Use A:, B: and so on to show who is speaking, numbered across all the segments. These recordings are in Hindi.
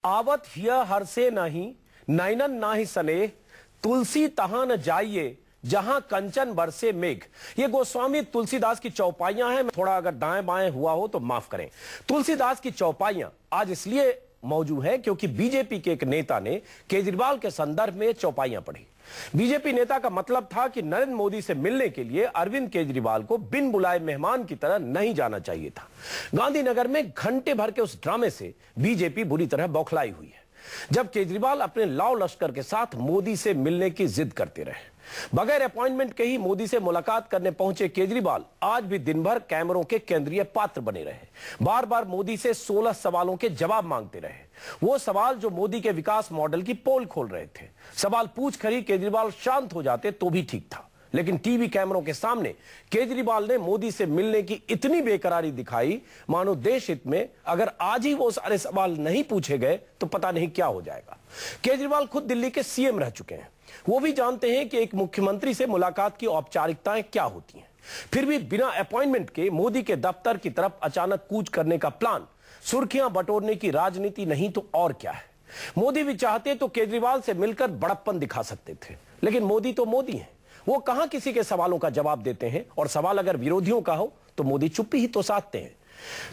A: आवत हिय हर से नहीं नैनन नाही सने तुलसी तहां न जाइए जहां कंचन बरसे मेघ। ये गोस्वामी तुलसीदास की चौपाइयां हैं। थोड़ा अगर दाएं बाएं हुआ हो तो माफ करें। तुलसीदास की चौपाइयां आज इसलिए मौजूद है क्योंकि बीजेपी के एक नेता ने केजरीवाल के संदर्भ में चौपाइयां पढ़ी। बीजेपी नेता का मतलब था कि नरेंद्र मोदी से मिलने के लिए अरविंद केजरीवाल को बिन बुलाए मेहमान की तरह नहीं जाना चाहिए था। गांधीनगर में घंटे भर के उस ड्रामे से बीजेपी बुरी तरह बौखलाई हुई है। जब केजरीवाल अपने लाव लश्कर के साथ मोदी से मिलने की जिद करते रहे, बगैर अपॉइंटमेंट के ही मोदी से मुलाकात करने पहुंचे केजरीवाल आज भी दिन भर कैमरों के केंद्रीय पात्र बने रहे। बार बार मोदी से 16 सवालों के जवाब मांगते रहे। वो सवाल जो मोदी के विकास मॉडल की पोल खोल रहे थे। सवाल पूछ कर ही केजरीवाल शांत हो जाते तो भी ठीक था, लेकिन टीवी कैमरों के सामने केजरीवाल ने मोदी से मिलने की इतनी बेकरारी दिखाई मानो देश हित में अगर आज ही वो सारे सवाल नहीं पूछे गए तो पता नहीं क्या हो जाएगा। केजरीवाल खुद दिल्ली के सीएम रह चुके हैं। वो भी जानते हैं कि एक मुख्यमंत्री से मुलाकात की औपचारिकताएं क्या होती हैं। फिर भी बिना अपॉइंटमेंट के मोदी के दफ्तर की तरफ अचानक कूच करने का प्लान सुर्खियां बटोरने की राजनीति नहीं तो और क्या है। मोदी भी चाहते तो केजरीवाल से मिलकर बड़प्पन दिखा सकते थे, लेकिन मोदी तो मोदी हैं। वो कहां किसी के सवालों का जवाब देते हैं, और सवाल अगर विरोधियों का हो तो मोदी चुप्पी ही तो साधते हैं।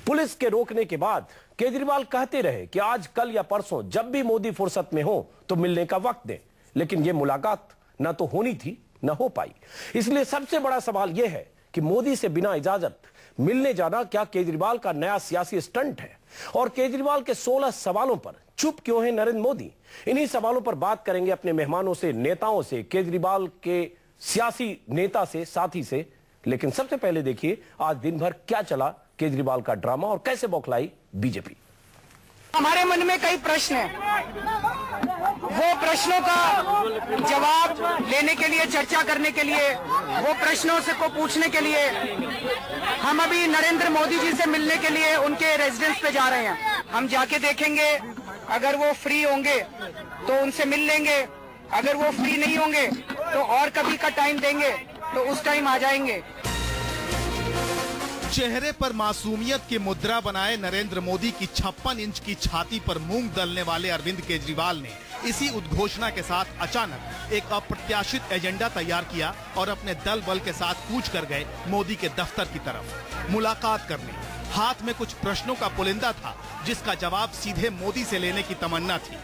A: पुलिस के रोकने के बाद केजरीवाल कहते रहे कि आज कल या परसों जब भी मोदी फुर्सत में हो तो मिलने का वक्त दें, लेकिन यह मुलाकात न तो होनी थी न हो पाई। इसलिए सबसे बड़ा सवाल यह है कि मोदी से बिना इजाजत मिलने जाना क्या केजरीवाल का नया सियासी स्टंट है, और केजरीवाल के 16 सवालों पर चुप क्यों है नरेंद्र मोदी। इन्हीं सवालों पर बात करेंगे अपने मेहमानों से, नेताओं से, केजरीवाल के सियासी नेता से, साथी से। लेकिन सबसे पहले देखिए आज दिन भर क्या चला केजरीवाल का ड्रामा और कैसे बौखलाई बीजेपी।
B: हमारे मन में कई प्रश्न हैं, वो प्रश्नों का जवाब लेने के लिए, चर्चा करने के लिए, वो प्रश्नों से को पूछने के लिए हम अभी नरेंद्र मोदी जी से मिलने के लिए उनके रेजिडेंस पे जा रहे हैं। हम जाके देखेंगे, अगर वो फ्री होंगे तो उनसे मिल लेंगे, अगर वो फ्री नहीं होंगे तो और कभी का टाइम देंगे, तो उस टाइम आ जाएंगे।
C: चेहरे पर मासूमियत की मुद्रा बनाए नरेंद्र मोदी की 56 इंच की छाती पर मूंग दलने वाले अरविंद केजरीवाल ने इसी उद्घोषणा के साथ अचानक एक अप्रत्याशित एजेंडा तैयार किया और अपने दल बल के साथ कूच कर गए मोदी के दफ्तर की तरफ मुलाकात करने। हाथ में कुछ प्रश्नों का पुलिंदा था जिसका जवाब सीधे मोदी से लेने की तमन्ना थी।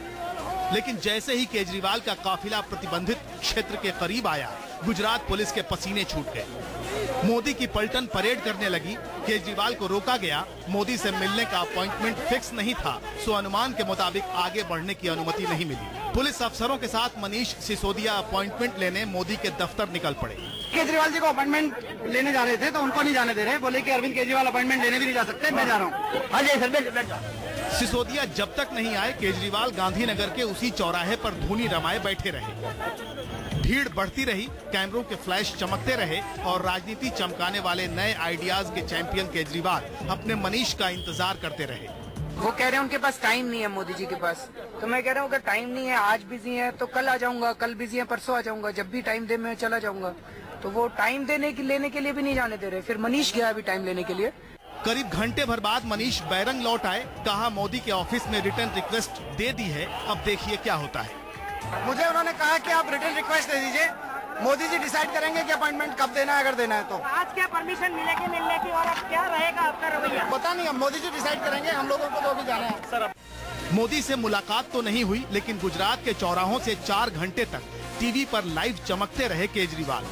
C: लेकिन जैसे ही केजरीवाल का काफिला प्रतिबंधित क्षेत्र के करीब आया, गुजरात पुलिस के पसीने छूट गए। मोदी की पलटन परेड करने लगी। केजरीवाल को रोका गया। मोदी से मिलने का अपॉइंटमेंट फिक्स नहीं था, सो अनुमान के मुताबिक आगे बढ़ने की अनुमति नहीं मिली। पुलिस अफसरों के साथ मनीष सिसोदिया अपॉइंटमेंट लेने मोदी के दफ्तर निकल पड़े।
B: केजरीवाल जी को अपॉइंटमेंट लेने जा रहे थे तो उनको नहीं जाने दे रहे, बोले कि अरविंद केजरीवाल अपॉइंटमेंट लेने भी नहीं जा सकते, मैं जा रहा हूँ। हाँ जी सर।
C: सिसोदिया जब तक नहीं आए, केजरीवाल गांधीनगर के उसी चौराहे पर धूनी रमाए बैठे रहे। भीड़ बढ़ती रही, कैमरों के फ्लैश चमकते रहे और राजनीति चमकाने वाले नए आइडियाज के चैंपियन केजरीवाल अपने मनीष का इंतजार करते रहे।
B: वो कह रहे हैं उनके पास टाइम नहीं है मोदी जी के पास, तो मैं कह रहा हूँ अगर टाइम नहीं है, आज बिजी है तो कल आ जाऊंगा, कल बिजी है परसों आ जाऊंगा, जब भी टाइम दे मैं चला जाऊंगा। तो वो टाइम लेने के लिए भी नहीं जाने दे रहे। फिर मनीष गया अभी टाइम लेने के लिए।
C: करीब घंटे भर बाद मनीष बैरंग लौट आए। कहा मोदी के ऑफिस में रिटर्न रिक्वेस्ट दे दी है, अब देखिए क्या होता है।
B: मुझे उन्होंने कहा कि आप रिटर्न रिक्वेस्ट दे दीजिए, मोदी जी डिसाइड करेंगे कि अपॉइंटमेंट कब देना है, अगर देना है तो।
D: आज क्या परमिशन मिलेगी मिलने की, और अब क्या रहेगा आपका रवैया?
B: पता नहीं, अब मोदी जी डिसाइड करेंगे, हम लोगों को तो अभी जाना है।
C: सर, मोदी से मुलाकात तो नहीं हुई, लेकिन गुजरात के चौराहों से 4 घंटे तक टीवी पर लाइव चमकते रहे केजरीवाल।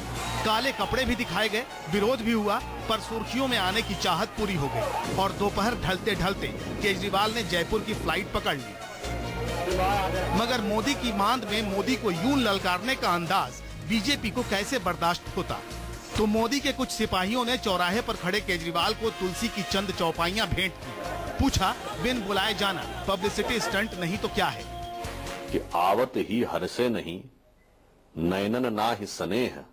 C: काले कपड़े भी दिखाए गए, विरोध भी हुआ, पर सुर्खियों में आने की चाहत पूरी हो गई और दोपहर ढलते ढलते केजरीवाल ने जयपुर की फ्लाइट पकड़ ली। मगर मोदी की मांद में मोदी को यूं ललकारने का अंदाज बीजेपी को कैसे बर्दाश्त होता। तो मोदी के कुछ सिपाहियों ने चौराहे पर खड़े केजरीवाल को तुलसी की चंद चौपाइयां भेंट की। पूछा, बिन बुलाए जाना पब्लिसिटी स्टंट नहीं तो क्या है?
E: कि आवत ही हर से नहीं नैनन ना ही स्नेह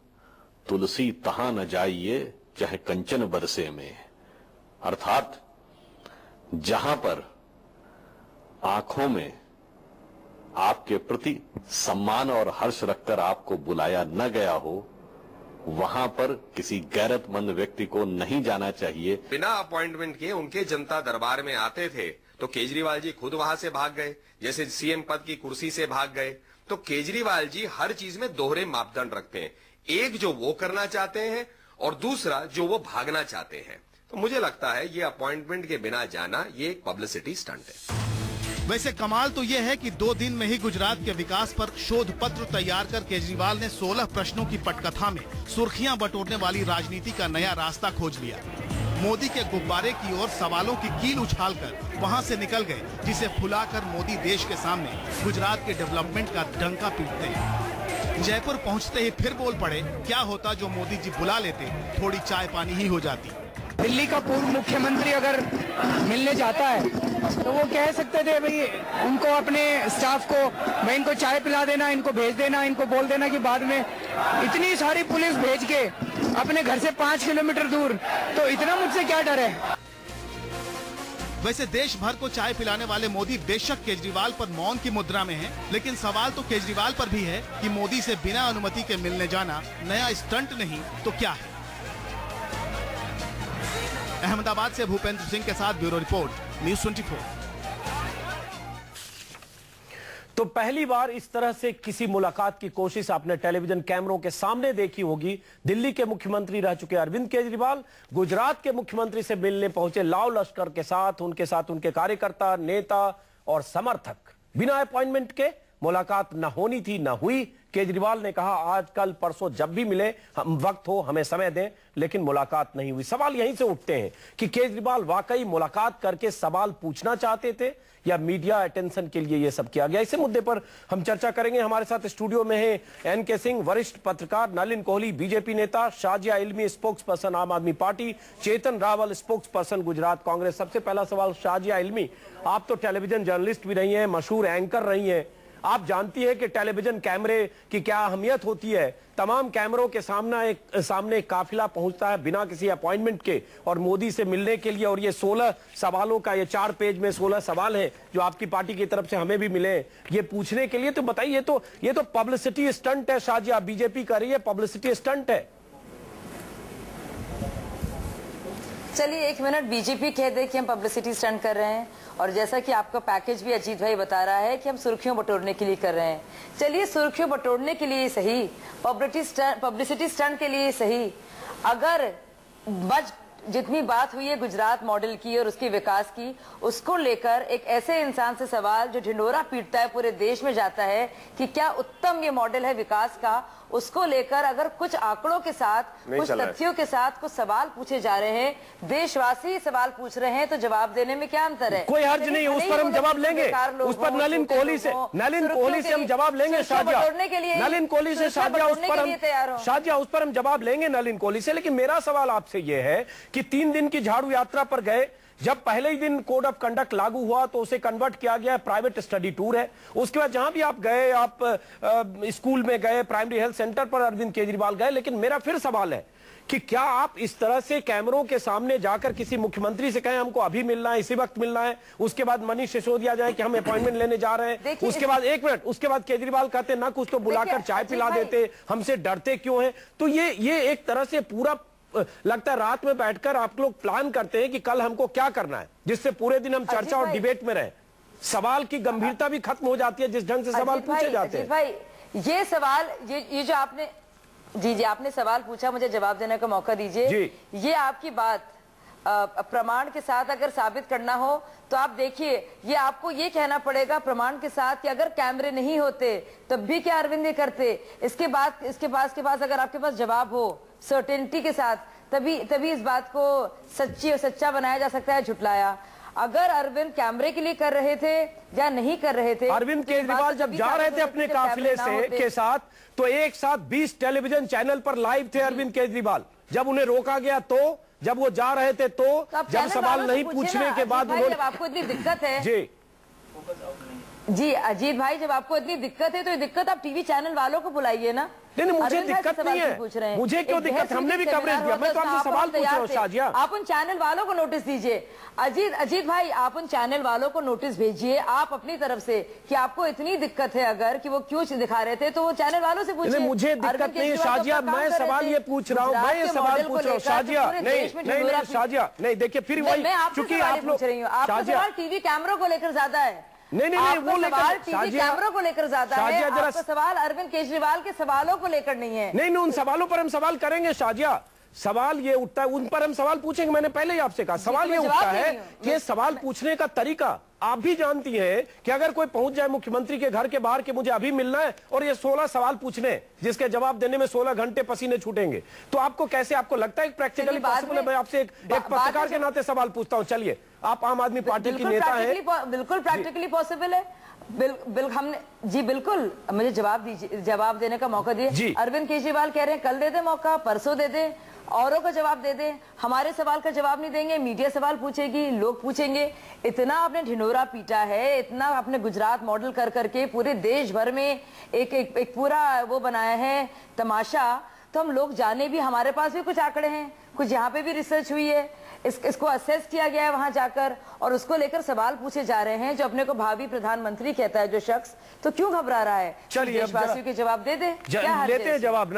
E: तुलसी तहां न जाइए चाहे कंचन बरसे में। अर्थात जहां पर आंखों में आपके प्रति सम्मान और हर्ष रखकर आपको बुलाया न गया हो, वहां पर किसी गैरतमंद व्यक्ति को नहीं जाना चाहिए।
F: बिना अपॉइंटमेंट के उनके जनता दरबार में आते थे तो केजरीवाल जी खुद वहां से भाग गए, जैसे सीएम पद की कुर्सी से भाग गए। तो केजरीवाल जी हर चीज में दोहरे मापदंड रखते हैं, एक जो वो करना चाहते हैं और दूसरा जो वो भागना चाहते हैं। तो मुझे लगता है ये अपॉइंटमेंट के बिना जाना ये एक पब्लिसिटी स्टंट है।
C: वैसे कमाल तो यह है कि 2 दिन में ही गुजरात के विकास पर शोध पत्र तैयार कर केजरीवाल ने 16 प्रश्नों की पटकथा में सुर्खियां बटोरने वाली राजनीति का नया रास्ता खोज लिया। मोदी के गुब्बारे की ओर सवालों की कील उछालकर वहां से निकल गए, जिसे फुलाकर मोदी देश के सामने गुजरात के डेवलपमेंट का डंका पीटते हैं। जयपुर पहुंचते ही फिर बोल पड़े, क्या होता जो मोदी जी बुला लेते, थोड़ी चाय पानी ही हो जाती।
B: दिल्ली का पूर्व मुख्यमंत्री अगर मिलने जाता है तो वो कह सकते थे भाई उनको, अपने स्टाफ को, भाई इनको चाय पिला देना, इनको भेज देना, इनको बोल देना कि बाद में इतनी सारी पुलिस भेज के अपने घर से 5 किलोमीटर दूर, तो इतना मुझसे क्या डर है।
C: वैसे देश भर को चाय पिलाने वाले मोदी बेशक केजरीवाल पर मौन की मुद्रा में हैं, लेकिन सवाल तो केजरीवाल पर भी है कि मोदी से बिना अनुमति के मिलने जाना नया स्टंट नहीं तो क्या है। अहमदाबाद से भूपेंद्र सिंह के साथ ब्यूरो रिपोर्ट, न्यूज़ 24।
A: तो पहली बार इस तरह से किसी मुलाकात की कोशिश आपने टेलीविजन कैमरों के सामने देखी होगी। दिल्ली के मुख्यमंत्री रह चुके अरविंद केजरीवाल गुजरात के मुख्यमंत्री से मिलने पहुंचे लाव लश्कर के साथ उनके कार्यकर्ता, नेता और समर्थक। बिना अपॉइंटमेंट के मुलाकात न होनी थी, न हुई। केजरीवाल ने कहा आज कल परसों जब भी मिले, हम वक्त हो हमें समय दें, लेकिन मुलाकात नहीं हुई। सवाल यहीं से उठते हैं कि केजरीवाल वाकई मुलाकात करके सवाल पूछना चाहते थे या मीडिया अटेंशन के लिए यह सब किया गया। इसी मुद्दे पर हम चर्चा करेंगे। हमारे साथ स्टूडियो में है एनके सिंह, वरिष्ठ पत्रकार, नलिन कोहली बीजेपी नेता, शाजिया इल्मी स्पोक्स पर्सन आम आदमी पार्टी, चेतन रावल स्पोक्स पर्सन गुजरात कांग्रेस। सबसे पहला सवाल शाजिया इल्मी, आप तो टेलीविजन जर्नलिस्ट भी रही हैं, मशहूर एंकर रही हैं, आप जानती है कि टेलीविजन कैमरे की क्या अहमियत होती है। तमाम कैमरों के सामने एक काफिला पहुंचता है बिना किसी अपॉइंटमेंट के और मोदी से मिलने के लिए, और ये 16 सवालों का, ये 4 पेज में 16 सवाल हैं जो आपकी पार्टी की तरफ से हमें भी मिले ये पूछने के लिए। तो बताइए, ये तो पब्लिसिटी स्टंट है शाजिया, बीजेपी कर रही है, पब्लिसिटी स्टंट है।
G: चलिए 1 मिनट, बीजेपी कह दे कि हम पब्लिसिटी स्टंट कर रहे हैं, और जैसा कि आपका पैकेज भी अजीत भाई बता रहा है कि हम सुर्खियों बटोरने के लिए कर रहे हैं। चलिए सुर्खियों बटोरने के लिए सही, पब्लिसिटी स्टंट के लिए सही, अगर जितनी बात हुई है गुजरात मॉडल की और उसके विकास की, उसको लेकर एक ऐसे इंसान से सवाल जो ढिंडोरा पीटता है पूरे देश में जाता है कि क्या उत्तम ये मॉडल है विकास का, उसको लेकर अगर कुछ आंकड़ों के साथ, कुछ तथ्यों के साथ कुछ सवाल पूछे जा रहे हैं, देशवासी सवाल पूछ रहे हैं, तो जवाब देने में क्या अंतर है?
A: कोई हर्ज नहीं, उस पर हम जवाब लेंगे, उस पर नलिन कोहली से हम जवाब लेंगे। शाजिया, नलिन कोहली से शाजिया उस पर हम जवाब लेंगे नलिन कोहली से। लेकिन मेरा सवाल आपसे यह है कि 3 दिन की झाड़ू यात्रा पर गए, जब पहले ही दिन कोड ऑफ कंडक्ट लागू हुआ तो उसे कन्वर्ट किया गया, प्राइवेट स्टडी टूर है। उसके बाद जहां भी आप गए, आप स्कूल में गए, प्राइमरी हेल्थ सेंटर पर अरविंद केजरीवाल गए, लेकिन मेरा फिर सवाल है कि क्या आप इस तरह से कैमरों के सामने जाकर किसी मुख्यमंत्री से कहें हमको अभी मिलना है, इसी वक्त मिलना है, उसके बाद मनीष सिसोदिया जाए कि हम अपॉइंटमेंट लेने जा रहे हैं, उसके बाद 1 मिनट, उसके बाद केजरीवाल कहते ना कुछ तो बुलाकर चाय पिला देते, हमसे डरते क्यों हैं? तो ये एक तरह से पूरा लगता है रात में बैठकर आप लोग प्लान करते हैं कि कल हमको क्या करना है, जिससे पूरे दिन हम चर्चा और डिबेट में रहे। सवाल की गंभीरता भी खत्म हो जाती है जिस ढंग से सवाल पूछे जाते हैं।
G: भाई ये सवाल, ये जो आपने जी आपने सवाल पूछा, मुझे जवाब देने का मौका दीजिए। ये आपकी बात प्रमाण के साथ अगर साबित करना हो तो आप देखिए, ये आपको ये कहना पड़ेगा प्रमाण के साथ कि अगर कैमरे नहीं होते तब भी क्या अरविंद ये करते। इसके पास अगर आपके पास जवाब हो सर्टेनिटी के साथ, तभी इस बात को सच्ची और सच्चा बनाया जा सकता है, झुटलाया। अगर अरविंद कैमरे के लिए कर रहे थे या नहीं कर रहे थे,
A: अरविंद केजरीवाल जब जा रहे थे अपने काफिले के साथ, तो एक साथ 20 टेलीविजन चैनल पर लाइव थे अरविंद केजरीवाल। जब उन्हें रोका गया तो, जब वो जा रहे थे तो जब सवाल नहीं पूछने के बाद
G: उन्होंने, जब आपको इतनी दिक्कत है जी अजीत भाई, जब आपको इतनी दिक्कत है तो ये दिक्कत आप टीवी चैनल वालों को बुलाइए ना।
A: नहीं, मुझे
G: अरविंद भाई
A: दिक्कत
G: सवाल
A: नहीं है।
G: क्यों पूछ रहे हैं?
A: मुझे क्यों
G: एक
A: दिक्कत?
G: बहस
A: हमने भी
G: सेमिनार
A: कवरेज दिया।
G: होता
A: मैं तो
G: है,
A: आपसे
G: आप
A: सवाल पूछ रहा हूँ,
G: तैयार थे।
A: शाजिया।
G: आप उन चैनल वालों को नोटिस दीजिए। अजीत भाई, आप उन चैनल वालों को नोटिस भेजिए आप अपनी तरफ से कि आपको इतनी दिक्कत है अगर कि वो क्यों दिखा रहे थे, तो वो चैनल वालों से पूछिए।
A: मुझे दिक्कत नहीं है शाजिया, मैं सवाल ये पूछ रहा हूँ, मैं ये सवाल पूछ रहा हूँ शाजिया। नहीं शाजिया, नहीं, देखिए फिर वही, क्योंकि आप लोग
G: सवाल टीवी कैमरों को लेकर ज्यादा है।
A: नहीं, वो
G: सवाल टीवी कैमरों को लेकर ज्यादा है, आपका सवाल अरविंद केजरीवाल के सवालों को लेकर नहीं है।
A: नहीं, उन सवालों पर हम सवाल करेंगे शाजिया। सवाल ये उठता है, उन पर हम सवाल पूछेंगे। मैंने पहले ही आपसे कहा, सवाल ये उठता है कि सवाल पूछने का तरीका आप भी जानती हैं कि अगर कोई पहुंच जाए मुख्यमंत्री के घर के बाहर कि मुझे अभी मिलना है और ये 16 सवाल पूछने जिसके जवाब देने में 16 घंटे पसीने छूटेंगे, तो आपको कैसे, आपको लगता है प्रैक्टिकली पॉसिबल है? मैं आपसे एक पत्रकार के नाते सवाल पूछता हूँ। चलिए, आप आम आदमी पार्टी की नेता हैं।
G: बिल्कुल प्रैक्टिकली पॉसिबल है। हमने जी बिल्कुल, मुझे जवाब दीजिए, जवाब देने का मौका दिए। अरविंद केजरीवाल कह रहे हैं कल दे दे मौका, परसों दे दे, औरों का जवाब दे दें। हमारे सवाल का जवाब नहीं देंगे, मीडिया सवाल पूछेगी, लोग पूछेंगे। इतना आपने ढिंढोरा पीटा है, इतना आपने गुजरात मॉडल कर करके पूरे देश भर में एक पूरा वो बनाया है तमाशा। तो हम लोग जाने भी, हमारे पास भी कुछ आंकड़े हैं, कुछ यहाँ पे भी रिसर्च हुई है, इसको असेस किया गया है वहां जाकर, और उसको लेकर सवाल पूछे जा रहे हैं। जो अपने को भावी प्रधानमंत्री कहता है जो शख्स, तो क्यों घबरा रहा है?
A: चलिए,
G: देशवासियों के जवाब दे दे,
A: लेते हैं जवाब।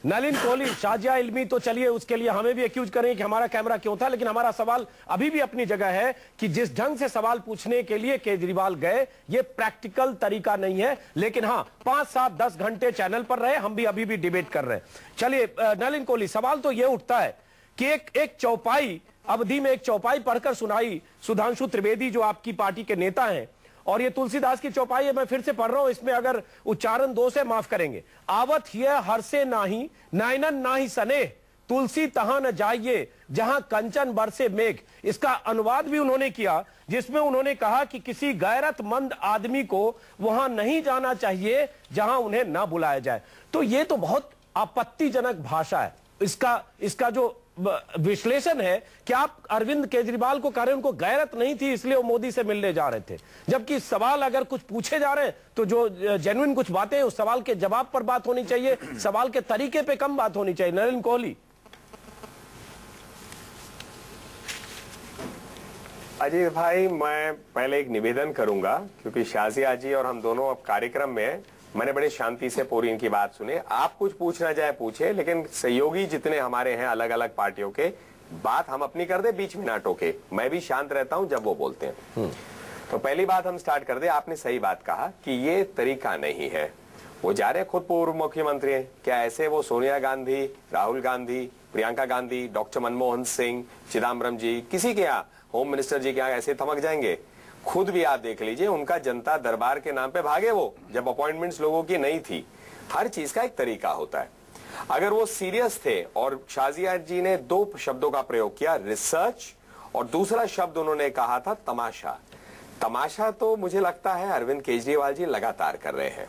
A: नलिन कोहली, शाजिया इल्मी, तो चलिए उसके लिए हमें भी एक्यूज करें कि हमारा कैमरा क्यों था, लेकिन हमारा सवाल अभी भी अपनी जगह है कि जिस ढंग से सवाल पूछने के लिए केजरीवाल गए, ये प्रैक्टिकल तरीका नहीं है। लेकिन हाँ, 5, 7, 10 घंटे चैनल पर रहे, हम भी अभी भी डिबेट कर रहे हैं। चलिए नलिन कोहली, सवाल तो ये उठता है कि एक चौपाई अवधि में एक चौपाई पढ़कर सुनाई सुधांशु त्रिवेदी, जो आपकी पार्टी के नेता हैं, और ये तुलसीदास की चौपाई है, मैं फिर से पढ़ रहा हूं, इसमें अगर उच्चारण दोष है माफ करेंगे। आवत हिय हर्षे नाही, नयनन नाही सनेह, तुलसी तहां न जाइए जहां कंचन बरसे मेघ। इसका अनुवाद भी उन्होंने किया, जिसमें उन्होंने कहा कि किसी गैरतमंद आदमी को वहां नहीं जाना चाहिए जहां उन्हें ना बुलाया जाए। तो ये तो बहुत आपत्तिजनक भाषा है। इसका जो विश्लेषण है कि आप अरविंद केजरीवाल को कह रहे हैं उनको गैरत नहीं थी इसलिए वो मोदी से मिलने जा रहे थे, जबकि सवाल अगर कुछ पूछे जा रहे हैं तो जो जेन्युइन कुछ बातें हैं उस सवाल के जवाब पर बात होनी चाहिए, सवाल के तरीके पे कम बात होनी चाहिए। नलिन कोहली।
H: अजीत भाई, मैं पहले एक निवेदन करूंगा, क्योंकि शाजिया जी और हम दोनों अब कार्यक्रम में हैं। मैंने बड़ी शांति से पूरी इनकी बात सुनी। आप कुछ पूछना चाहे पूछे, लेकिन सहयोगी जितने हमारे हैं अलग अलग पार्टियों के, बात हम अपनी कर दे, बीच में ना टोके। मैं भी शांत रहता हूं जब वो बोलते हैं। तो पहली बात हम स्टार्ट कर दे। आपने सही बात कहा कि ये तरीका नहीं है। वो जा रहे खुद पूर्व मुख्यमंत्री हैं, क्या ऐसे वो सोनिया गांधी, राहुल गांधी, प्रियंका गांधी, डॉक्टर मनमोहन सिंह, चिदम्बरम जी, किसी के यहाँ, होम मिनिस्टर जी के यहाँ ऐसे थमक जाएंगे? खुद भी आप देख लीजिए, उनका जनता दरबार के नाम पे भागे वो, जब अपॉइंटमेंट्स लोगों की नहीं थी। हर चीज का एक तरीका होता है। अगर वो सीरियस थे, और शाजिया जी ने 2 शब्दों का प्रयोग किया, रिसर्च, और दूसरा शब्द उन्होंने कहा था तमाशा। तमाशा तो मुझे लगता है अरविंद केजरीवाल जी लगातार कर रहे हैं।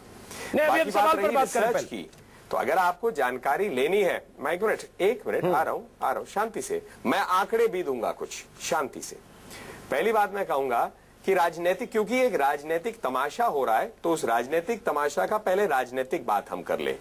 H: बाकी बात रही रिसर्च की, तो अगर आपको जानकारी लेनी है, मैं एक मिनट आ रहा हूं, शांति से। मैं आंकड़े भी दूंगा कुछ, शांति से। पहली बात मैं कहूंगा कि राजनीतिक, क्योंकि एक राजनीतिक तमाशा हो रहा है, तो उस राजनीतिक तमाशा का पहले राजनीतिक बात हम कर ले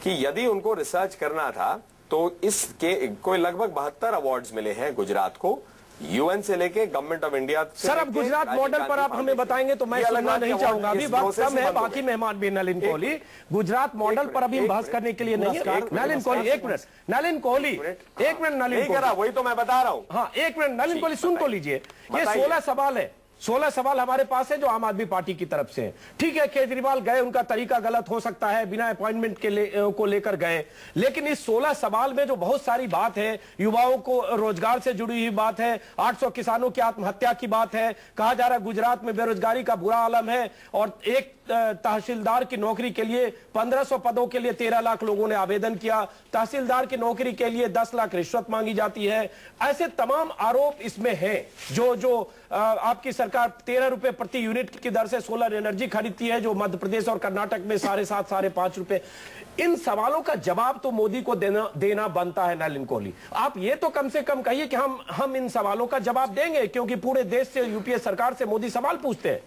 H: कि यदि उनको रिसर्च करना था तो इसके कोई लगभग 72 अवार्ड्स मिले हैं गुजरात को, यूएन से लेके गवर्नमेंट ऑफ इंडिया।
A: सर, अब गुजरात मॉडल पर आप हमें बताएंगे तो मैं सुनना नहीं चाहूंगा, अभी वक्त कम है, बाकी मेहमान भी। नलिन कोहली, गुजरात मॉडल पर अभी बहस करने के लिए नहीं है। नलिन कोहली, एक मिनट। नलिन कोहली, एक मिनट। नलिन कोहली,
H: वही तो मैं बता रहा हूं।
A: हाँ, एक मिनट। नलिन कोहली, सुन तो लीजिए। ये 16 सवाल है, 16 सवाल हमारे पास है जो आम आदमी पार्टी की तरफ से है। ठीक है, केजरीवाल गए, उनका तरीका गलत हो सकता है, बिना अपॉइंटमेंट के को लेकर गए, लेकिन इस 16 सवाल में जो बहुत सारी बात है, युवाओं को रोजगार से जुड़ी हुई बात है, 800 किसानों की आत्महत्या की बात है, कहा जा रहा है गुजरात में बेरोजगारी का बुरा आलम है, और एक तहसीलदार की नौकरी के लिए 1500 पदों के लिए 13 लाख लोगों ने आवेदन किया, तहसीलदार की नौकरी के लिए 10 लाख रिश्वत मांगी जाती है। ऐसे तमाम आरोप इसमें हैं। जो आपकी सरकार 13 रुपए प्रति यूनिट की दर से सोलर एनर्जी खरीदती है, जो मध्य प्रदेश और कर्नाटक में 7.5 5.5 रुपए। इन सवालों का जवाब तो मोदी को देना बनता है। नलिन कोहली, आप ये तो कम से कम कहिए कि हम इन सवालों का जवाब देंगे, क्योंकि पूरे देश से, यूपीए सरकार से मोदी सवाल पूछते हैं।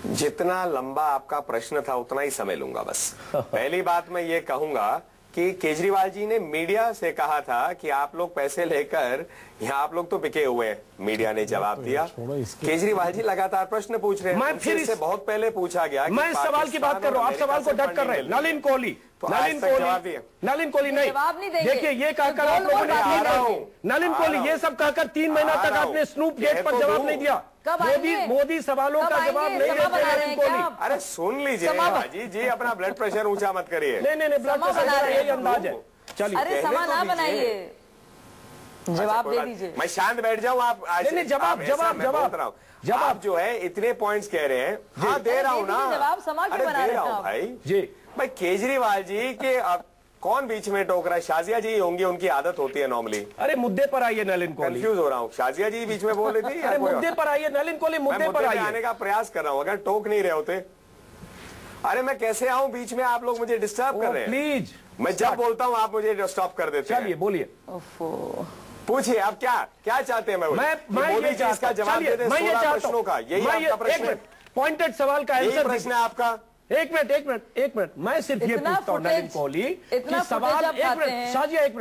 H: जितना लंबा आपका प्रश्न था उतना ही समय लूंगा बस। पहली बात मैं ये कहूंगा कि केजरीवाल जी ने मीडिया से कहा था कि आप लोग पैसे लेकर यहाँ आप लोग तो बिके हुए हैं। मीडिया ने जवाब दिया। केजरीवाल जी लगातार प्रश्न पूछ रहे हैं।
A: मैं फिर
H: इससे बहुत पहले पूछा गया।
A: मैं इस सवाल की बात कर रहा हूँ, आप सवाल को डट कर रहे हैं। नलिन कोहली नहीं,
G: जवाब नहीं देंगे।
A: देखिए ये कहकर आप लोगों ने नलिन कोहली ये सब कहकर 3 महीना तक आपने स्नूप गेट पर जवाब नहीं दिया। मोदी सवालों का जवाब नहीं देते नलिन कोहली।
H: अरे सुन लीजिए बाजी जी, अपना ब्लड प्रेशर ऊंचा मत करिए।
A: नहीं ब्लड प्रेशर यही अंदाज है। चलिए
G: अरे समा ना बनाइए, जवाब दे दीजिए।
H: मैं शांत बैठ जाऊं, आप
A: नहीं
H: जवाब जो है इतने पॉइंट्स कह रहे हैं। हाँ दे रहा हूँ ना
G: जवाब, समा क्यों बना रहे हैं
H: भाई जी। भाई केजरीवाल जी के कौन बीच में टोक रहा है? शाजिया जी होंगी, उनकी आदत होती है नॉर्मली।
A: अरे मुद्दे पर आइए नलिन कोहली।
H: कंफ्यूज हो रहा हूँ, शाजिया जी बीच में बोल रही थी।
A: अरे मुद्दे पर आइए नलिन कोहली, मुद्दे पर
H: आने का प्रयास कर रहा हूँ, अगर टोक नहीं रहे होते। अरे मैं कैसे आऊं बीच में? आप लोग मुझे डिस्टर्ब कर रहे हैं।
A: प्लीज,
H: मैं जब बोलता हूँ आप मुझे स्टॉप कर देते हैं।
A: चलिए बोलिए,
H: पूछिए आप क्या चाहते हैं? मोदी जी इसका जवाब दे दें 16 प्रश्नों का। यही आपका प्रश्न है?
A: पॉइंटेड सवाल का आंसर
H: प्रश्न है आपका?
A: एक मिनट मैं सिर्फ ये पूछता हूँ नलिन कोहली कि सवाल, एक मिनट शाजिया, एक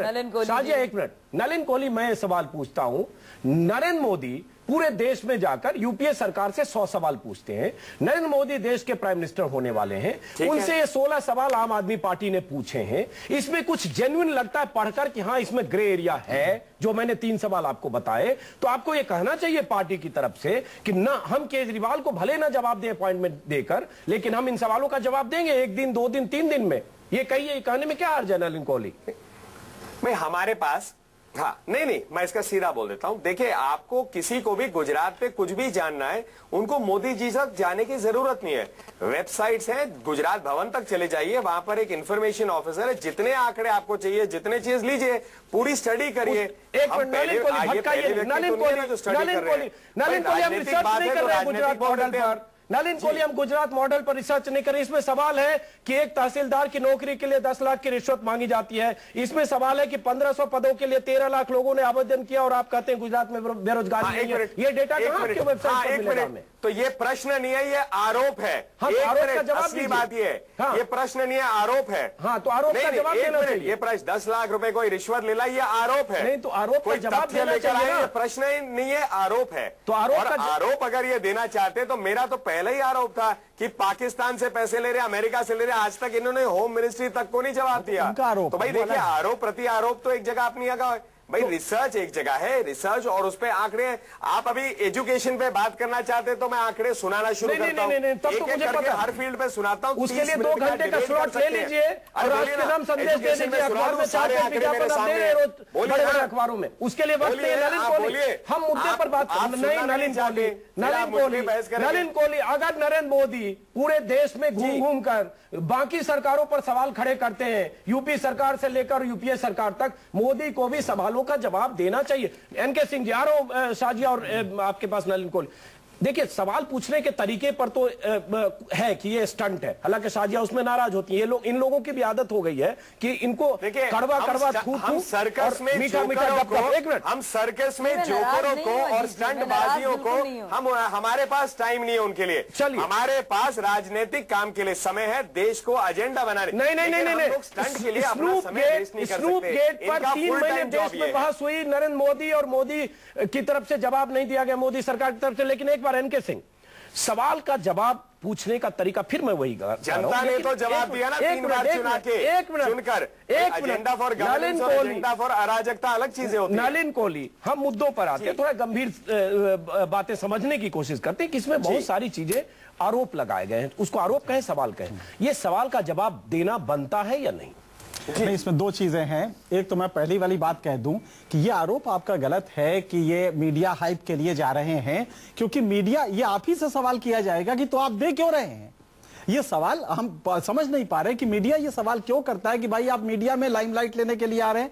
A: मिनट नलिन कोहली, मैं सवाल पूछता हूँ। नरेंद्र मोदी पूरे देश में जाकर यूपीए सरकार से 100 सवाल पूछते हैं। नरेंद्र मोदी देश के प्राइम मिनिस्टर होने वाले हैं, उनसे ये 16 सवाल आम आदमी पार्टी ने पूछे हैं। इसमें कुछ जेन्युइन लगता है पढ़कर कि हाँ इसमें ग्रे एरिया है, जो मैंने 3 सवाल आपको बताए। तो आपको ये कहना चाहिए पार्टी की तरफ से कि ना, हम केजरीवाल को भले ना जवाब दें अपॉइंटमेंट देकर, लेकिन हम इन सवालों का जवाब देंगे 1 दिन 2 दिन 3 दिन में। ये कहिए, कहने में क्या हर्ज है नलिन कोहली?
H: भाई हमारे पास, हाँ नहीं मैं इसका सीधा बोल देता हूं। देखिए, आपको किसी को भी गुजरात पे कुछ भी जानना है, उनको मोदी जी तक जाने की जरूरत नहीं है। वेबसाइट्स हैं, गुजरात भवन तक चले जाइए, वहां पर एक इंफॉर्मेशन ऑफिसर है। जितने आंकड़े आपको चाहिए, जितने चीज लीजिए, पूरी स्टडी करिए।
A: एक मिनट नलिन कोहली, हम रिसर्च नहीं कर रहे हैं गुजरात मॉडल पर। नलिन कोहली, हम गुजरात मॉडल पर रिसर्च नहीं करें। इसमें सवाल है कि एक तहसीलदार की नौकरी के लिए 10 लाख की रिश्वत मांगी जाती है। इसमें सवाल है कि 1500 पदों के लिए 13 लाख लोगों ने आवेदन किया और आप कहते हैं गुजरात में बेरोजगारी नहीं है। ये डेटा कहां आपके वेबसाइट पर मिलेगा हमें?
H: तो ये प्रश्न नहीं है, ये आरोप है।
A: आरोप का जवाब दीजिए।
H: बात ये है, ये प्रश्न नहीं है, आरोप है।
A: हाँ, तो आरोप का जवाब देना चाहिए।
H: ये प्रश्न 10 लाख रुपए कोई रिश्वत ले ला, ये आरोप है।
A: नहीं, तो आरोप का जवाब देना चाहिए।
H: ये प्रश्न नहीं है, आरोप है।
A: तो
H: आरोप अगर ये देना चाहते तो मेरा तो पहले ही आरोप था कि पाकिस्तान से पैसे ले रहे, अमेरिका से ले रहे। आज तक इन्होंने होम मिनिस्ट्री तक को नहीं जवाब दिया। तो भाई देखिए, आरोप प्रति आरोप तो एक जगह अपनी जगह, भाई रिसर्च एक जगह है, रिसर्च और उस पे आंकड़े। आप अभी एजुकेशन पे बात करना चाहते हैं तो मैं आंकड़े सुनाना शुरू करता हूँ। हर फील्ड पे सुनाता हूँ।
A: उसके लिए 2 घंटे का स्लॉट ले लीजिए और राष्ट्र नाम संदेश दे दीजिए। अखबार में 4 विज्ञापन आप दे रहे हैं रोज बड़े बड़े अखबारों में। उसके लिए वक्त है। नलिन कोहली, हम मुद्दे पर बात कर नहीं। नलिन कोहली, अगर नरेंद्र मोदी पूरे देश में घूम कर बाकी सरकारों पर सवाल खड़े करते हैं, यूपी सरकार से लेकर यूपीए सरकार तक, मोदी को भी सवालों का जवाब देना चाहिए। एनके सिंह जी, आ रहा हूं शाजिया और आपके पास नलिन कोहली। देखिए, सवाल पूछने के तरीके पर तो है कि ये स्टंट है, हालांकि शाजिया उसमें नाराज होती है। ये लोग, इन लोगों की भी आदत हो गई है कि इनको कड़वा
H: हम सर्कस में मीठा एक मिनट, हम सर्कस में जोकरों को और स्टंट बाजियों को, हमारे पास टाइम नहीं है उनके लिए।
A: चलिए,
H: हमारे पास राजनीतिक काम के लिए समय है, देश को एजेंडा बनाने।
A: नहीं,
H: स्टंट के लिए
A: स्नूप गेट पर 3 महीने देश में बहस हुई। नरेंद्र मोदी और मोदी की तरफ से जवाब नहीं दिया गया, मोदी सरकार की तरफ से। लेकिन एक बार एनके सिंह, सवाल का जवाब पूछने का तरीका, फिर मैं वही
H: जनता ने तो जवाब दिया ना 3 बार चुना के, चुनकर। एजेंडा फॉर गवर्नेंस और एजेंडा फॉर अराजकता अलग चीजें होती हैं।
A: नलिन कोहली, हम मुद्दों पर आते हैं, थोड़ा गंभीर बातें समझने की कोशिश करते हैं कि इसमें बहुत सारी चीजें आरोप लगाए गए हैं। उसको आरोप कहें, सवाल कहें, ये सवाल का जवाब देना बनता है या नहीं?
I: नहीं, इसमें 2 चीजें हैं। एक तो मैं पहली वाली बात कह दूं कि ये आरोप आपका गलत है कि ये मीडिया हाइप के लिए जा रहे हैं, क्योंकि मीडिया, ये आप ही से सवाल किया जाएगा कि तो आप दे क्यों रहे हैं। ये सवाल हम समझ नहीं पा रहे कि मीडिया ये सवाल क्यों करता है कि भाई आप मीडिया में लाइमलाइट लेने के लिए आ रहे हैं।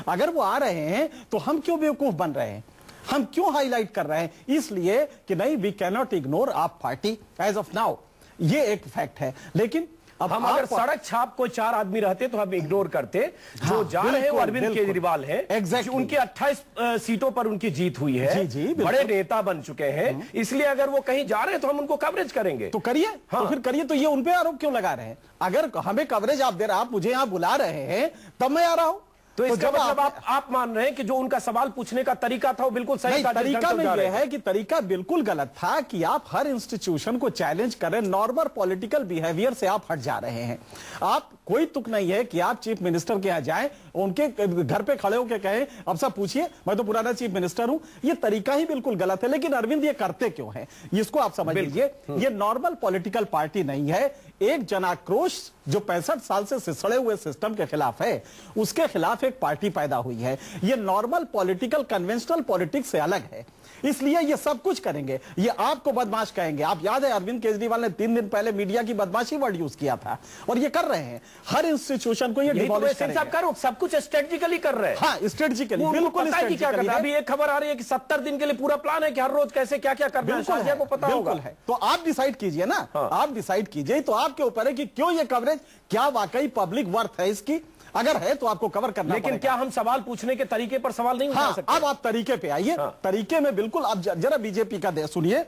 I: अगर वो आ रहे हैं तो हम क्यों बेवकूफ बन रहे हैं, हम क्यों हाईलाइट कर रहे हैं? इसलिए कि नहीं, वी कैनॉट इग्नोर आप पार्टी एज ऑफ नाउ, ये एक फैक्ट है। लेकिन
A: अब हम अगर सड़क छाप कोई 4 आदमी रहते तो हम इग्नोर करते। जो जा रहे हैं वो अरविंद केजरीवाल है।
I: एग्जैक्टली।
A: उनकी 28 सीटों पर उनकी जीत हुई है।
I: जी,
A: बड़े नेता बन चुके हैं, इसलिए अगर वो कहीं जा रहे हैं तो हम उनको कवरेज करेंगे।
I: तो करिए।
A: हाँ।
I: तो फिर करिए। तो ये उन पे आरोप क्यों लगा रहे हैं? अगर हमें कवरेज आप दे रहे, आप मुझे यहां बुला रहे हैं तब मैं आ रहा हूं।
A: तो इसका मतलब आप मान रहे हैं कि जो उनका सवाल पूछने का तरीका था वो बिल्कुल सही था।
I: तरीका में यह है कि तरीका बिल्कुल गलत था कि आप हर इंस्टीट्यूशन को चैलेंज करें, नॉर्मल पॉलिटिकल बिहेवियर से आप हट जा रहे हैं। आप कोई तुक नहीं है कि आप चीफ मिनिस्टर के यहाँ जाएं, उनके घर पे खड़े होकर कहें अब सब पूछिए मैं तो पुराना चीफ मिनिस्टर हूं। ये तरीका ही बिल्कुल गलत है। लेकिन अरविंद ये करते क्यों हैं इसको आप समझ लीजिए। ये नॉर्मल पॉलिटिकल पार्टी नहीं है। एक जनाक्रोश जो 65 साल से सिसड़े हुए सिस्टम के खिलाफ है, उसके खिलाफ एक पार्टी पैदा हुई है। ये नॉर्मल पॉलिटिकल कन्वेंशनल पॉलिटिक्स से अलग है, इसलिए ये सब कुछ करेंगे। ये आपको बदमाश कहेंगे। आप याद है अरविंद केजरीवाल ने 3 दिन पहले मीडिया की बदमाशी वर्ड यूज किया था, और ये कर रहे हैं हर इंस्टीट्यूशन को। ये डिमोलिश करेंगे।
A: सब कुछ स्ट्रेटेजिकली कर रहे हैं।
I: हाँ, स्ट्रेटेजिकली बिल्कुल।
A: क्या करना है? अभी एक खबर आ रही है कि 70 दिन के लिए पूरा प्लान है कि हर रोज कैसे क्या क्या करना है, शाजिया को पता होगा।
I: है तो आप डिसाइड कीजिए ना। आप डिसाइड कीजिए, तो आपके ऊपर है कि क्यों ये कवरेज, क्या वाकई पब्लिक वर्थ है इसकी। अगर है तो आपको कवर करना
A: लेकिन
I: पड़ेगा।
A: क्या हम सवाल पूछने के तरीके पर सवाल नहीं उठा सकते?
I: अब आप तरीके पे आइए। तरीके में बिल्कुल आप जरा बीजेपी का सुनिए।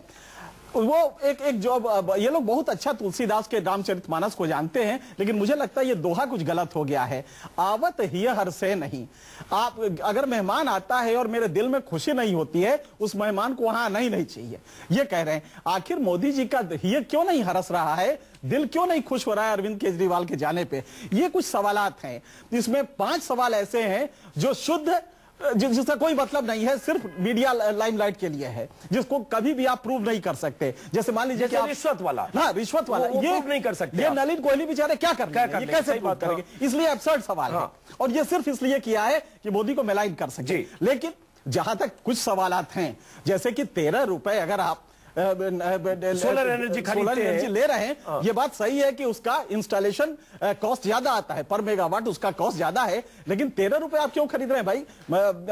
I: वो एक जो ये लोग बहुत अच्छा तुलसीदास के रामचरितमानस को जानते हैं, लेकिन मुझे लगता है ये दोहा कुछ गलत हो गया है। आवत ही हर से नहीं। आप अगर मेहमान आता है और मेरे दिल में खुशी नहीं होती है, उस मेहमान को वहां आना ही नहीं चाहिए, ये कह रहे हैं। आखिर मोदी जी का ये क्यों नहीं हरस रहा है, दिल क्यों नहीं खुश हो रहा है अरविंद केजरीवाल के जाने पे? ये कुछ सवालात हैं। इसमें 5 सवाल ऐसे हैं जो शुद्ध, जिसका कोई मतलब नहीं है, सिर्फ मीडिया लाइमलाइट के लिए है, जिसको कभी भी आप प्रूव नहीं कर सकते। जैसे मान लीजिए कि
A: रिश्वत वाला।
I: हाँ, रिश्वत वाला
A: वो
I: ये
A: नहीं कर सकते।
I: ये नलिन कोहली बेचारे क्या कर रहे हैं, ये कैसे प्रूव करेंगे? इसलिए अब्सर्ड सवाल है, और ये सिर्फ इसलिए किया है कि मोदी को मेलाइन कर सके। लेकिन जहां तक कुछ सवालात हैं, जैसे कि 13 रुपए अगर आप
A: सोलर एनर्जी
I: ले रहे हैं, ये बात सही है कि उसका इंस्टॉलेशन कॉस्ट ज्यादा आता है, पर मेगावाट उसका कॉस्ट ज्यादा है। लेकिन 13 रुपए आप क्यों खरीद रहे हैं भाई?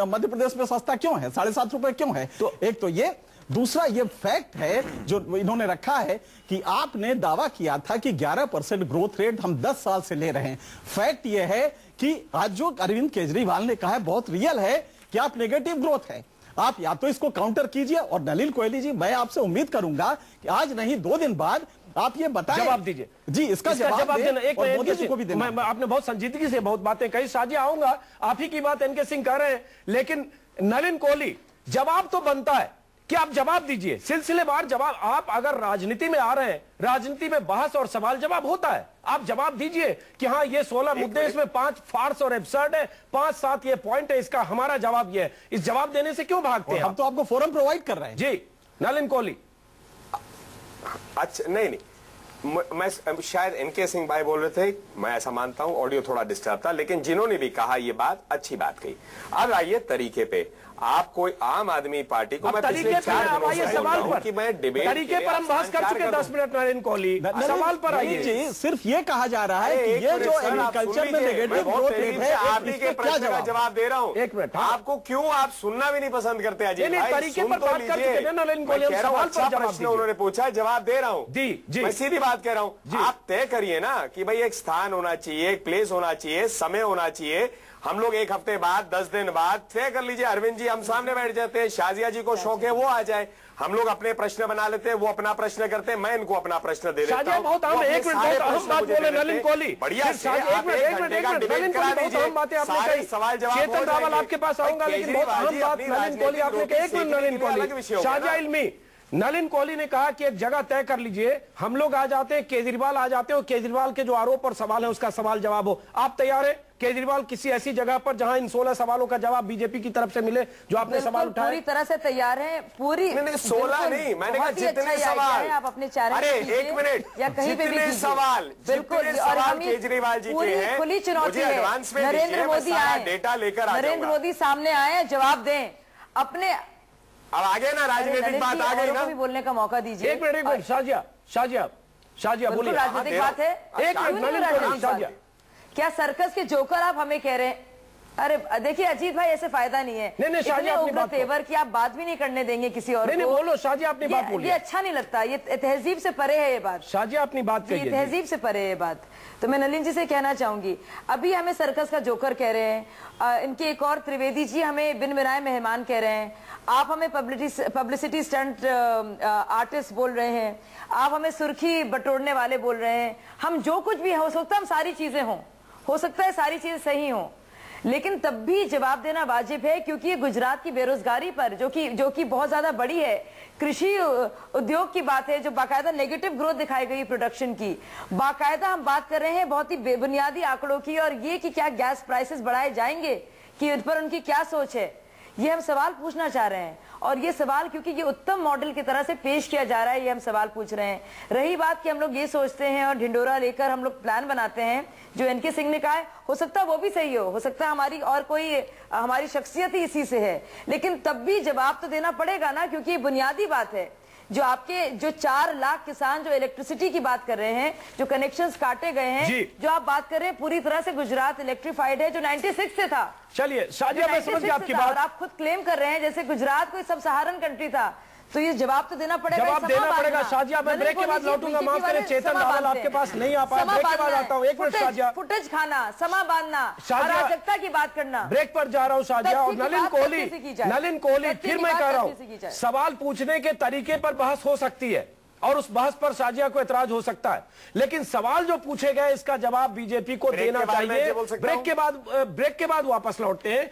I: मध्य प्रदेश में सस्ता क्यों है? 7.5 रुपए क्यों है? तो एक तो ये, दूसरा ये फैक्ट है जो इन्होंने रखा है कि आपने दावा किया था कि 11% ग्रोथ रेट हम 10 साल से ले रहे हैं। फैक्ट ये है कि आज जो अरविंद केजरीवाल ने कहा है बहुत रियल है कि आप नेगेटिव ग्रोथ है। आप या तो इसको काउंटर कीजिए, और नलिन कोहली जी मैं आपसे उम्मीद करूंगा कि आज नहीं 2 दिन बाद आप ये बताएं,
A: जवाब दीजिए
I: जी, इसका जवाब देना। एक मोदी जी को भी देना।
A: आपने बहुत संजीदगी से बहुत बातें कही, शाजिया आऊंगा, आप ही की बात एनके सिंह कह रहे हैं, लेकिन नलिन कोहली जवाब तो बनता है कि आप जवाब दीजिए, सिलसिलेवार जवाब। आप अगर राजनीति में आ रहे हैं, राजनीति में बहस और सवाल जवाब होता है, आप जवाब दीजिए कि हाँ ये 16 मुद्दे, इसमें 5 फार्स और एब्सर्ड है, 5-7 ये पॉइंट है, इसका हमारा जवाब ये है। इस जवाब देने से क्यों भागते हैं?
I: हम तो आपको फोरम प्रोवाइड कर रहे हैं।
A: जी नलिन कोहली।
H: अच्छा, नहीं, मैं शायद एनके सिंह भाई बोल रहे थे, मैं ऐसा मानता हूं, ऑडियो थोड़ा डिस्टर्ब था, लेकिन जिन्होंने भी कहा ये बात अच्छी बात कही। अब आइए तरीके पे। आप कोई आम आदमी पार्टी को, मैं पिछले 4 दिनों से बोल रहा हूं कि मैं डिबेट
A: तरीके पर हम बहस कर चुके 10 मिनट। नलिन कोहली सवाल पर आइए
I: जी। सिर्फ ये कहा जा रहा है कि ये जो एग्रीकल्चर में नेगेटिव ग्रोथ रेट है,
H: आप ही के प्रश्न का जवाब दे रहा हूं।
A: 1 मिनट।
H: आपको क्यों, आप सुनना भी नहीं पसंद करते अजय भाई?
A: तरीके पर बात कर चुके थे नलिन कोहली,
H: अच्छा प्रश्न उन्होंने पूछा, जवाब दे रहा हूं।
A: जी,
H: मैं सीधी बात कह रहा हूं। आप तय करिए ना कि भाई एक स्थान होना चाहिए, एक प्लेस होना चाहिए, समय होना चाहिए। हम लोग 1 हफ्ते बाद, 10 दिन बाद तय कर लीजिए। अरविंद जी हम सामने बैठ जाते हैं, शाजिया जी को शौक है वो आ जाए, हम लोग अपने प्रश्न बना लेते हैं, वो अपना प्रश्न करते हैं, मैं इनको अपना प्रश्न दे देता हूं।
A: बहुत अहम, 1 मिनट बहुत अहम बात बोले नलिन कोहली।
H: बढ़िया,
A: एक मिनट नलिन कोहली, बहुत अहम बातें आपने कही।
H: सवाल जवाब
A: चेतन रावल आपके पास आऊंगा, लेकिन बहुत अहम बात नलिन कोहली आपने कही। 1 मिनट नलिन कोहली, शाजिया इल्मी। नलिन कोहली ने कहा कि एक जगह तय कर लीजिए, हम लोग आ जाते हैं, केजरीवाल आ जाते हो, केजरीवाल के जो आरोप और सवाल है उसका सवाल जवाब हो। आप तैयार है केजरीवाल किसी ऐसी जगह पर जहां इन 16 सवालों का जवाब बीजेपी की तरफ से मिले, जो आपने सवाल उठाया?
G: पूरी तरह से तैयार है। पूरी
H: 16 नहीं, मैंने कहा जितने सवाल
G: आप अपने चैनल,
H: अरे 1 मिनट,
G: या कहीं पे भी
H: सवाल,
G: बिल्कुल
H: सवाल केजरीवाल जी के हैं,
G: खुली चुनौती है। नरेंद्र मोदी आए,
H: डेटा लेकर
G: नरेंद्र मोदी सामने आए, जवाब दें अपने।
H: अब आगे ना राजनीतिक बात आ गई ना,
G: भी बोलने का मौका दीजिए।
A: 1 मिनट, शाजिया बोलिए।
G: राजनीतिक बात है।
A: 1 मिनट,
G: क्या सर्कस के जोकर आप हमें कह रहे हैं? अरे देखिए अजीत भाई, ऐसे फायदा नहीं है।
A: नहीं शाहजी, अपनी बात
G: तेवर की आप बात भी नहीं करने देंगे किसी और
A: नहीं, बोलो शाहजी, अपनी बात बोलिए।
G: ये अच्छा नहीं लगता, ये तहजीब से परे है ये बात।
A: शाहजी अपनी बात कहिए।
G: तहजीब से परे है ये बात। तो मैं नलिन जी से कहना चाहूंगी, अभी हमें सर्कस का जोकर कह रहे हैं, इनके एक और त्रिवेदी जी हमें बिन बिनाए मेहमान कह रहे हैं, आप हमें पब्लिसिटी स्टंट आर्टिस्ट बोल रहे हैं, आप हमें सुर्खी बटोरने वाले बोल रहे हैं। हम जो कुछ भी हो सकता है, हम सारी चीजें हो सकता है सारी चीजें सही हो, लेकिन तब भी जवाब देना वाजिब है, क्योंकि ये गुजरात की बेरोजगारी पर जो कि बहुत ज्यादा बड़ी है, कृषि उद्योग की बात है, जो बाकायदा नेगेटिव ग्रोथ दिखाई गई प्रोडक्शन की, बाकायदा हम बात कर रहे हैं बहुत ही बेबुनियादी आंकड़ों की, और ये कि क्या गैस प्राइसेस बढ़ाए जाएंगे, कि उस पर उनकी क्या सोच है, ये हम सवाल पूछना चाह रहे हैं। और ये सवाल क्योंकि ये उत्तम मॉडल की तरह से पेश किया जा रहा है, ये हम सवाल पूछ रहे हैं। रही बात कि हम लोग ये सोचते हैं और ढिंडोरा लेकर हम लोग प्लान बनाते हैं, जो एनके सिंह ने कहा है, हो सकता है वो भी सही हो सकता है हमारी और कोई हमारी शख्सियत ही इसी से है, लेकिन तब भी जवाब तो देना पड़ेगा ना, क्योंकि ये बुनियादी बात है। जो आपके जो 4 लाख किसान जो इलेक्ट्रिसिटी की बात कर रहे हैं, जो कनेक्शंस काटे गए हैं, जो आप बात कर रहे हैं, पूरी तरह से गुजरात इलेक्ट्रिफाइड है, जो 96 से था।
A: चलिए शाहजी, मैं समझ गया आपकी बात।
G: आप खुद क्लेम कर रहे हैं जैसे गुजरात कोई सब सहारन कंट्री था, तो ये जवाब तो देना पड़ेगा।
A: जवाब देना पड़ेगा शाहजिया। मैं ब्रेक के बाद लौटूंगा, माफ करें चेतन लाल आपके पास नहीं आ पाया, ब्रेक के बाद आता हूँ। एक मिनट शाहजिया,
G: फुटेज खाना, समा बांधना, अराजकता की बात करना,
A: ब्रेक पर जा रहा हूँ शाहजिया। और नलिन कोहली फिर मैं कह रहा हूँ, सवाल पूछने के तरीके पर बहस हो सकती है और उस बहस पर शाहजिया को एतराज हो सकता है, लेकिन सवाल जो पूछे गए इसका जवाब बीजेपी को देना चाहिए। ब्रेक के बाद वापस लौटते हैं।